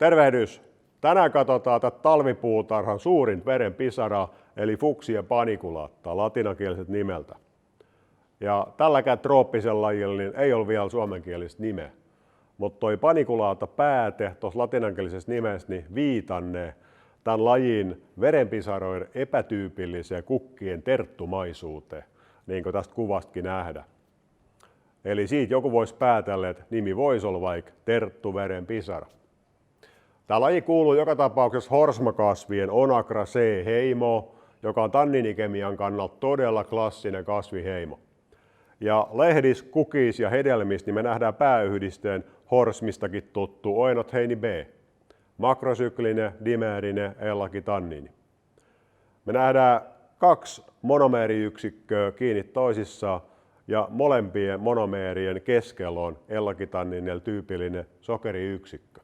Tervehdys! Tänään katsotaan tätä talvipuutarhan suurin verenpisara, eli Fuchsia paniculaata, latinankieliset nimeltä. Ja tälläkään trooppisella lajilla niin ei ole vielä suomenkielistä nimeä. Mutta toi paniculaata pääte tuossa latinankielisessä nimessä niin viitannee tämän lajin verenpisaroiden epätyypilliseen kukkien terttumaisuuteen, niin kuin tästä kuvastakin nähdään. Eli siitä joku voisi päätellä, että nimi voisi olla vaikka terttuverenpisara. Tämä laji kuuluu joka tapauksessa horsmakasvien Onacraceae-heimoon, joka on tanniinikemian kannalta todella klassinen kasviheimo. Ja lehdissä, kukissa ja hedelmissä niin me nähdään pääyhdisteen horsmistakin tuttu oenotheini B, makrosyklinen, dimeerinen L-tanniini. Me nähdään 2 monomeeriyksikköä kiinni toisissaan ja molempien monomeerien keskellä on L-tanniinilla tyypillinen sokeriyksikkö.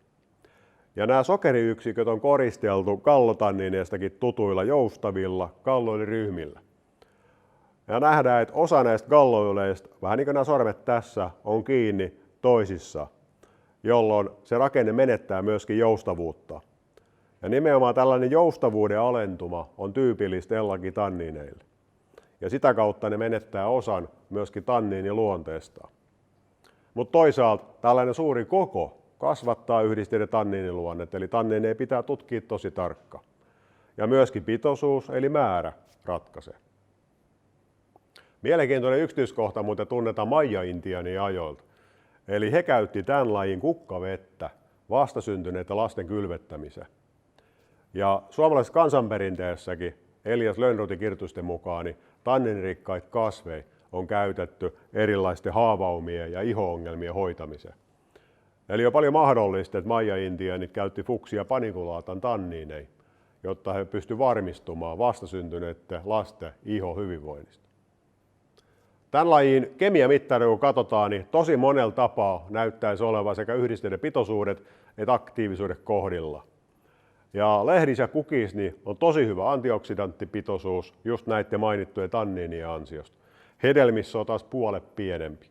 Ja nämä sokeriyksiköt on koristeltu gallotanniineistakin tutuilla joustavilla galloyliryhmillä. Ja nähdään, että osa näistä galloyleista, vähän niin kuin nämä sormet tässä, on kiinni toisissa, jolloin se rakenne menettää myöskin joustavuutta. Ja nimenomaan tällainen joustavuuden alentuma on tyypillistä L-tanniineille. Ja sitä kautta ne menettää osan myöskin tanniiniluonteestaan. Mutta toisaalta tällainen suuri koko kasvattaa yhdisteiden tanniiniluonnetta, eli tanniineja pitää tutkia tosi tarkkaan. Ja myöskin pitoisuus, eli määrä, ratkaisee. Mielenkiintoinen yksityiskohta muuten tunnetaan Maija-Intiaanien ajoilta. Eli he käytti tämän lajin kukkavettä vastasyntyneitä lasten kylvettämiseen. Ja suomalaisessa kansanperinteessäkin Elias Lönnrotin kirjoitusten mukaan niin tanniinirikkaita kasveja on käytetty erilaisten haavaumien ja iho-ongelmien hoitamiseen. Eli on paljon mahdollista, että Maija-Intiaanit käytti Fuchsia paniculaatan tanniineja, jotta he pystyivät varmistumaan vastasyntyneiden lasten iho hyvinvoinnista. Tämän lajin kemiamittari, kun katsotaan, niin tosi monella tapaa näyttäisi olevan sekä yhdisteiden pitoisuudet että aktiivisuudet kohdilla. Ja lehdissä ja kukissa niin on tosi hyvä antioksidanttipitoisuus just näiden mainittujen tanniinien ansiosta. Hedelmissä on taas puolet pienempi.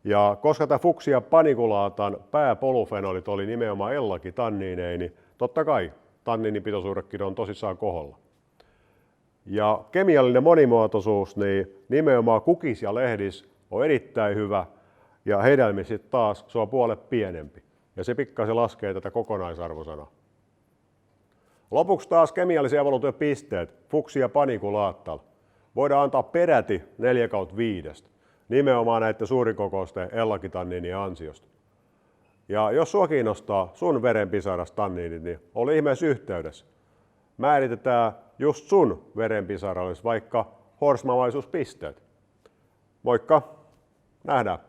Ja koska tämä Fuchsia paniculaatan pääpolufenolit oli nimenomaan L-tanniineja, niin totta kai tanniinipitoisuudetkin on tosissaan koholla. Ja kemiallinen monimuotoisuus niin nimenomaan kukissa ja lehdissä on erittäin hyvä ja hedelmissä taas se on puolet pienempi. Ja se pikkasen laskee tätä kokonaisarvosanaa. Lopuksi taas kemiallisia evoluutiopisteet Fuchsia paniculaatalla voidaan antaa peräti 4/5 nimenomaan näiden suurikokoisten L-tanniinien ansiosta. Ja jos sua kiinnostaa sun verenpisaras tanniinit, niin ole ihmeessä yhteydessä. Määritetään just sun verenpisaralle vaikka horsmamaisuuspisteet. Moikka! Nähdään!